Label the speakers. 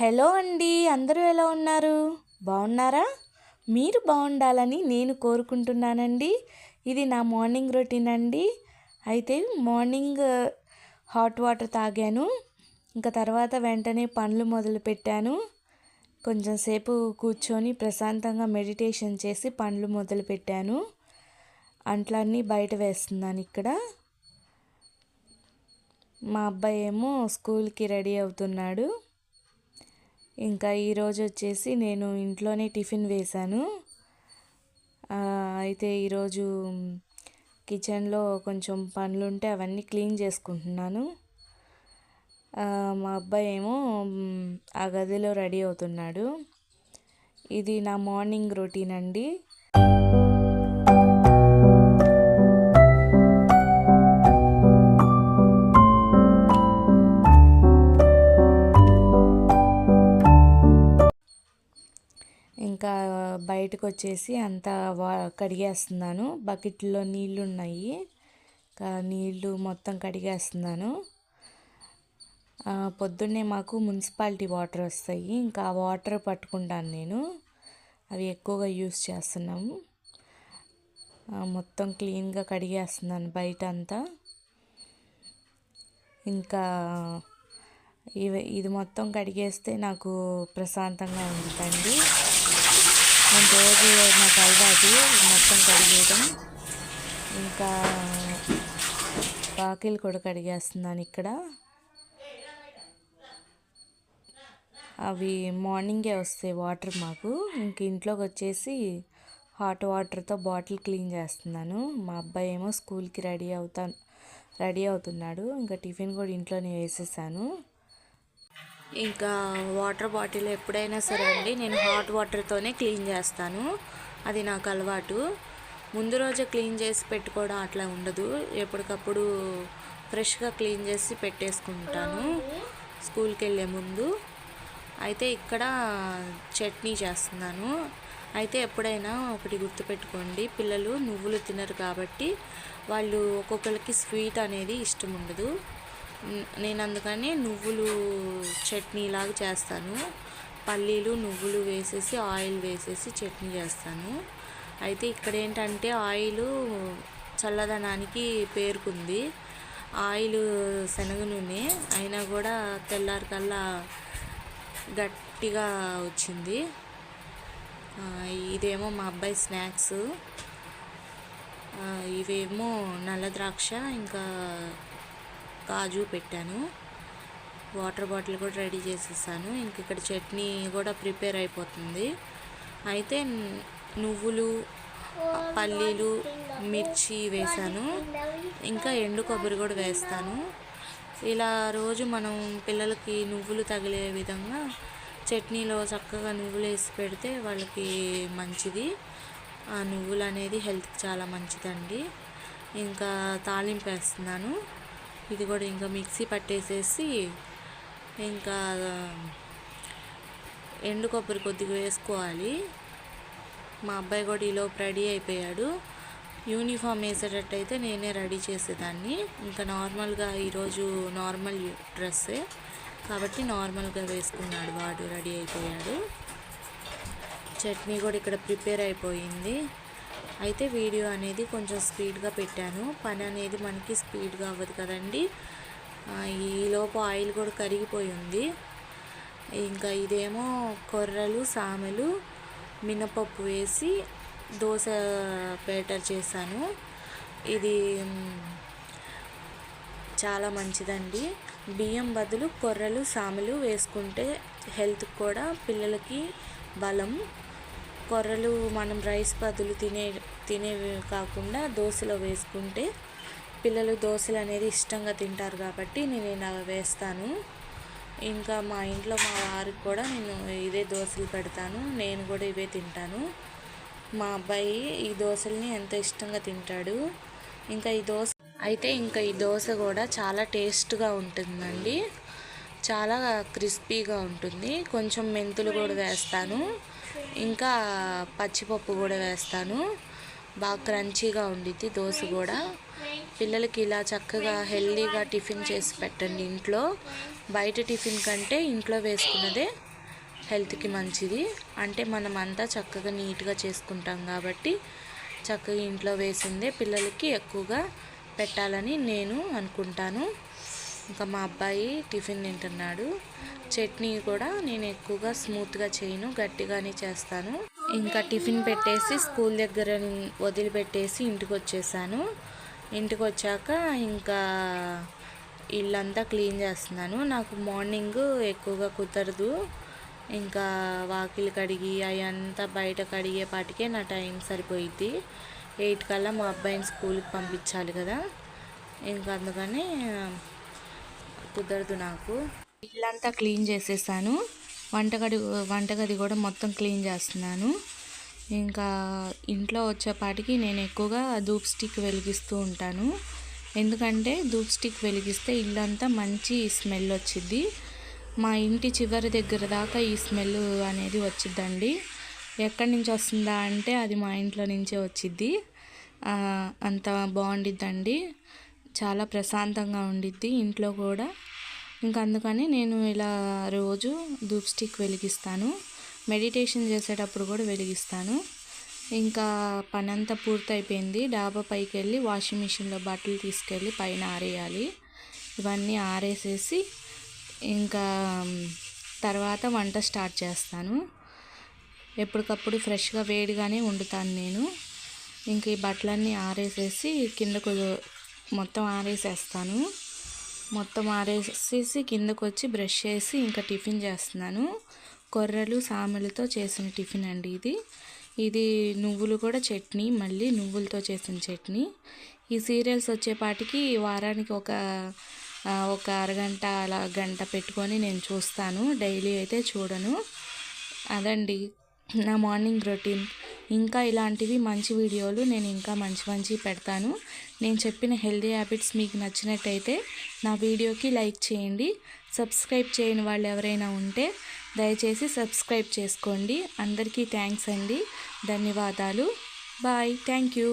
Speaker 1: Hello అండి, అందరూ ఎలా ఉన్నారు? బాగున్నారా? మీరు బాగుండాలని నేను కోరుకుంటున్నానండి. ఇది నా మార్నింగ్ రొటీన్ అండి. అయితే మార్నింగ్ హాట్ వాటర్ తాగాను. ఇంకా తర్వాత వెంటనే పనులు మొదలుపెట్టాను. కొంచెం సేపు కూర్చొని ప్రశాంతంగా మెడిటేషన్ చేసి పనులు మొదలుపెట్టాను. అంట్లన్నీ బయట వేస్తున్నాను ఇక్కడ. మా అబ్బాయి ఏమో స్కూల్కి రెడీ అవుతున్నాడు. ఇంకా ఈరోజు వచ్చేసి నేను ఇంట్లోనే టిఫిన్ వేశాను. అయితే ఈరోజు కిచెన్లో కొంచెం పనులుంటే అవన్నీ క్లీన్ చేసుకుంటున్నాను. మా అబ్బాయి ఏమో ఆ గదిలో రెడీ అవుతున్నాడు. ఇది నా మార్నింగ్ రొటీన్ అండి. ఇంకా బయటకు వచ్చేసి అంతా కడిగేస్తున్నాను. బకెట్లో నీళ్ళు ఉన్నాయి, నీళ్ళు మొత్తం కడిగేస్తున్నాను. పొద్దున్నే మాకు మున్సిపాలిటీ వాటర్ వస్తాయి. ఇంకా ఆ వాటర్ పట్టుకుంటాను నేను. అవి ఎక్కువగా యూస్ చేస్తున్నాము. మొత్తం క్లీన్గా కడిగేస్తున్నాను బయట అంతా. ఇంకా ఇది మొత్తం కడిగేస్తే నాకు ప్రశాంతంగా ఉంటుందండి. నేను రోజు నాకు అలవాటు మొత్తం కడిగేయడం. ఇంకా బాకిలు కూడా కడిగేస్తున్నాను ఇక్కడ. అవి మార్నింగే వస్తాయి వాటర్ మాకు. ఇంక ఇంట్లోకి వచ్చేసి హాట్ వాటర్తో బాటిల్ క్లీన్ చేస్తున్నాను. మా అబ్బాయి ఏమో స్కూల్కి రెడీ అవుతున్నాడు. ఇంకా టిఫిన్ కూడా ఇంట్లోనే వేసేసాను. ఇంకా వాటర్ బాటిల్ ఎప్పుడైనా సరే అండి నేను హాట్ వాటర్తోనే క్లీన్ చేస్తాను. అది నాకు అలవాటు. ముందు రోజే క్లీన్ చేసి పెట్టుకోవడం అట్లా ఉండదు. ఎప్పటికప్పుడు ఫ్రెష్గా క్లీన్ చేసి పెట్టేసుకుంటాను స్కూల్కి వెళ్ళే ముందు. అయితే ఇక్కడ చట్నీ చేస్తున్నాను. అయితే ఎప్పుడైనా ఒకటి గుర్తుపెట్టుకోండి, పిల్లలు నువ్వులు తినరు కాబట్టి వాళ్ళు ఒక్కొక్కరికి స్వీట్ అనేది ఇష్టం ఉండదు. నేను అందుకని నువ్వులు చట్నీ లాగా చేస్తాను. పల్లీలు నువ్వులు వేసేసి ఆయిల్ వేసేసి చట్నీ చేస్తాను. అయితే ఇక్కడ ఏంటంటే ఆయిల్ చల్లదనానికి పేరుకుంది. ఆయిల్ శనగ నూనె అయినా కూడా తెల్లారికల్లా గట్టిగా వచ్చింది. ఇదేమో మా అబ్బాయి స్నాక్స్. ఇవేమో నల్ల ద్రాక్ష ఇంకా కాజు పెట్టాను. వాటర్ బాటిల్ కూడా రెడీ చేసేసాను. ఇంక ఇక్కడ చట్నీ కూడా ప్రిపేర్ అయిపోతుంది. అయితే నువ్వులు, పల్లీలు, మిర్చి వేసాను. ఇంకా ఎండు కొబ్బరి కూడా వేస్తాను. ఇలా రోజు మనం పిల్లలకి నువ్వులు తగిలే విధంగా చట్నీలో చక్కగా నువ్వులు వేసి పెడితే వాళ్ళకి మంచిది. ఆ నువ్వులు అనేది హెల్త్కి చాలా మంచిదండి. ఇంకా తాలింపు వేస్తున్నాను. ఇది కూడా ఇంకా మిక్సీ పట్టేసేసి ఇంకా ఎండు కొబ్బరి కొద్దిగా వేసుకోవాలి. మా అబ్బాయి కూడా ఈలోపు రెడీ అయిపోయాడు. యూనిఫామ్ వేసేటట్టయితే నేనే రెడీ చేసేదాన్ని. ఇంకా నార్మల్గా ఈరోజు నార్మల్ డ్రెస్సే కాబట్టి నార్మల్గా వేసుకున్నాడు. వాడు రెడీ అయిపోయాడు. చట్నీ కూడా ఇక్కడ ప్రిపేర్ అయిపోయింది. అయితే వీడియో అనేది కొంచెం స్పీడ్గా పెట్టాను. పని అనేది మనకి స్పీడ్గా అవ్వదు కదండి. ఈలోపు ఆయిల్ కూడా కరిగిపోయి ఉంది. ఇంకా ఇదేమో కొర్రలు, సామెలు, మినపప్పు వేసి దోశ బ్యాటర్ చేశాను. ఇది చాలా మంచిదండి. బియ్యం బదులు కొర్రలు, సామెలు వేసుకుంటే హెల్త్కి కూడా పిల్లలకి బలం. కొర్రలు మనం రైస్ బదులు తినేవి కాకుండా దోశలో వేసుకుంటే పిల్లలు దోశలు అనేది ఇష్టంగా తింటారు కాబట్టి నేను ఇలా వేస్తాను. ఇంకా మా ఇంట్లో మా వారికి కూడా నేను ఇదే దోశలు పెడతాను. నేను కూడా ఇవే తింటాను. మా అబ్బాయి ఈ దోశల్ని ఎంతో ఇష్టంగా తింటాడు. ఇంకా ఈ దోశ కూడా చాలా టేస్ట్గా ఉంటుందండి. చాలా క్రిస్పీగా ఉంటుంది. కొంచెం మెంతులు కూడా వేస్తాను. ఇంకా పచ్చిపప్పు కూడా వేస్తాను. బాగా క్రంచీగా ఉండిద్ది దోశ కూడా. పిల్లలకి ఇలా చక్కగా హెల్తీగా టిఫిన్ చేసి పెట్టండి ఇంట్లో. బయట టిఫిన్ కంటే ఇంట్లో వేసుకున్నదే హెల్త్కి మంచిది. అంటే మనం అంతా చక్కగా నీట్గా చేసుకుంటాం కాబట్టి చక్కగా ఇంట్లో వేసిందే పిల్లలకి ఎక్కువగా పెట్టాలని నేను అనుకుంటాను. ఇంకా మా అబ్బాయి టిఫిన్ తింటున్నాడు. చట్నీ కూడా నేను ఎక్కువగా స్మూత్గా చేయను, గట్టిగానే చేస్తాను. ఇంకా టిఫిన్ పెట్టేసి స్కూల్ దగ్గర వదిలిపెట్టేసి ఇంటికి వచ్చేసాను. ఇంటికి వచ్చాక ఇంకా ఇల్లంతా క్లీన్ చేస్తున్నాను. నాకు మార్నింగ్ ఎక్కువగా కుదరదు. ఇంకా వాకిలి కడిగి అవంతా బయట కడిగేపాటికే నా టైం సరిపోయిద్ది. 8 కల్లా మా అబ్బాయిని స్కూల్కి పంపించాలి కదా, ఇంకా అందుకని కుదరదు నాకు. ఇల్లంతా క్లీన్ చేసేసాను. వంటగది కూడా మొత్తం క్లీన్ చేస్తున్నాను. ఇంకా ఇంట్లో వచ్చేపాటికి నేను ఎక్కువగా ధూప్ స్టిక్ వెలిగిస్తూ ఉంటాను. ఎందుకంటే ధూప్ స్టిక్ వెలిగిస్తే ఇల్లంతా మంచి స్మెల్ వచ్చిద్ది. మా ఇంటి చివరి దగ్గర దాకా ఈ స్మెల్ అనేది వచ్చిద్దండి. ఎక్కడి నుంచి వస్తుందా అంటే అది మా ఇంట్లో నుంచే వచ్చిద్ది. అంత బాగుండిద్దండి, చాలా ప్రశాంతంగా ఉండిద్ది ఇంట్లో కూడా. ఇంకా అందుకని నేను ఇలా రోజు ధూప్ స్టిక్ వెలిగిస్తాను. మెడిటేషన్ చేసేటప్పుడు కూడా వెలిగిస్తాను. ఇంకా పని అంతా పూర్తయిపోయింది. డాబా పైకి వెళ్ళి వాషింగ్ మిషన్లో బట్టలు తీసుకెళ్ళి పైన ఆరేయాలి. ఇవన్నీ ఆరేసేసి ఇంకా తర్వాత వంట స్టార్ట్ చేస్తాను. ఎప్పటికప్పుడు ఫ్రెష్గా వేడిగానే వండుతాను నేను. ఇంక ఈ బట్టలన్నీ ఆరేసేసి కిందకు మొత్తం ఆరేసేస్తాను. మొత్తం ఆరేసేసి కిందకు వచ్చి బ్రష్ చేసి ఇంకా టిఫిన్ చేస్తున్నాను. కొర్రలు సామెలతో చేసిన టిఫిన్ అండి ఇది నువ్వులు కూడా చట్నీ, మళ్ళీ నువ్వులతో చేసిన చట్నీ. ఈ సీరియల్స్ వచ్చేపాటికి వారానికి ఒక అరగంట అలా గంట పెట్టుకొని నేను చూస్తాను. డైలీ అయితే చూడను. అదండి నా మార్నింగ్ రొటీన్. ఇంకా ఇలాంటివి మంచి వీడియోలు నేను ఇంకా మంచి పెడతాను. నేను చెప్పిన హెల్దీ హ్యాబిట్స్ మీకు నచ్చినట్టయితే నా వీడియోకి లైక్ చేయండి. సబ్స్క్రైబ్ చేయని వాళ్ళు ఎవరైనా ఉంటే దయచేసి సబ్స్క్రైబ్ చేసుకోండి. అందరికీ థ్యాంక్స్ అండి. ధన్యవాదాలు. బాయ్. Thank you.